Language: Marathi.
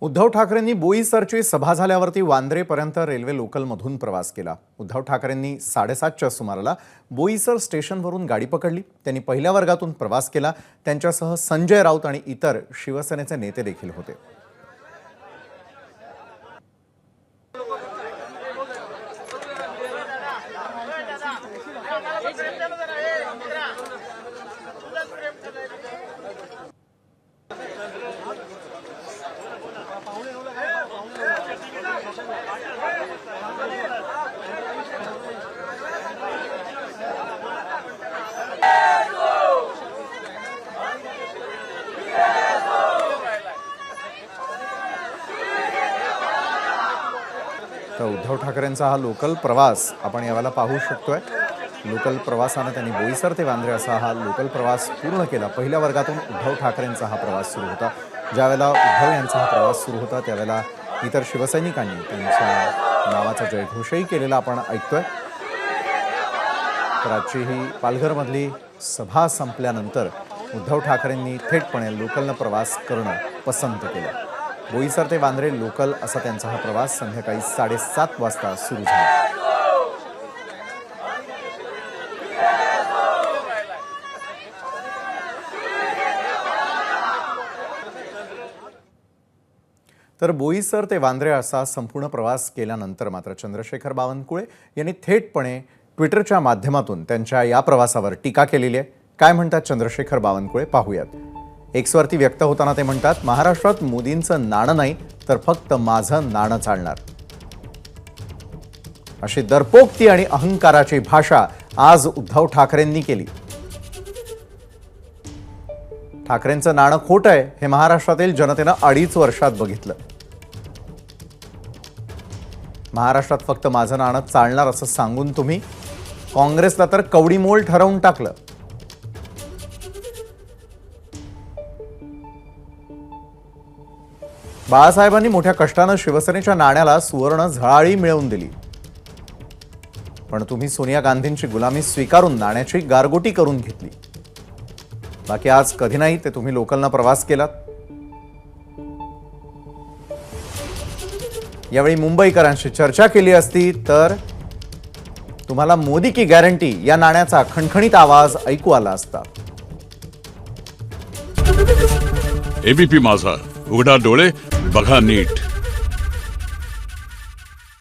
उद्धव ठाकरेंनी बोईसरची सभा झाल्यावरती वांद्रेपर्यंत रेल्वे लोकलमधून प्रवास केला। उद्धव ठाकरेंनी 7:30च्या सुमाराला बोईसर स्टेशनवरून गाडी पकडली। त्यांनी पहिल्या वर्गातून प्रवास केला। त्यांच्यासह संजय राऊत आणि इतर शिवसेनेचे नेते देखील होते। तर उद्धव ठाकरेंचा हा लोकल प्रवास आपण यावेळेला पाहू शकतोय। लोकल प्रवासाने त्यांनी बोईसर ते वांद्रे असा हा लोकल प्रवास पूर्ण केला। पहिल्या वर्गातून उद्धव ठाकरेंचा हा प्रवास सुरू होता। ज्यावेळेला उद्धव यांचा हा प्रवास सुरू होता त्यावेळेला इतर शिवसैनिकांनी त्यांच्या नावाचा जयघोषही केलेला आपण ऐकतोय। तर आजची ही पालघरमधली सभा संपल्यानंतर उद्धव ठाकरेंनी थेटपणे लोकलने प्रवास करणं पसंत केलं। बोईसर ते वांद्रे लोकल असा त्यांचा हा प्रवास संध्याकाळी 7:30 वाजता सुरू झाला। तर बोईसर ते वांद्रे असा संपूर्ण प्रवास केल्यानंतर मात्र चंद्रशेखर बावनकुळे यांनी थेटपणे ट्विटरच्या माध्यमातून त्यांच्या या प्रवासावर टीका केलेली आहे। काय म्हणतात चंद्रशेखर बावनकुळे पाहूयात। एक्सवरती व्यक्त होताना ते म्हणतात, महाराष्ट्रात मोदींचं नाणं नाही तर फक्त माझं नाणं चालणार। अशी दर्पोक्ती आणि अहंकाराची भाषा आज उद्धव ठाकरेंनी केली। ठाकरेंचं नाणं खोटं आहे हे महाराष्ट्रातील जनतेनं 2.5 वर्षात बघितलं। महाराष्ट्रात फक्त माझं नाणं चालणार असं सांगून तुम्ही काँग्रेसला तर कवडीमोल ठरवून टाकलं। बाळासाहेबांनी मोठ्या कष्टानं शिवसेनेच्या नाण्याला सुवर्ण झळाळी मिळवून दिली, पण तुम्ही सोनिया गांधींची गुलामी स्वीकारून नाण्याची गारगोटी करून घेतली। बाकी आज कधी नाही ते तुम्ही लोकलनं प्रवास केलात। यावेळी मुंबईकरांशी चर्चा केली असती तर तुम्हाला मोदी की गॅरंटी या नाण्याचा खणखणीत आवाज ऐकू आला असता। एबीपी माझा, उघडा डोळे बघा नीट।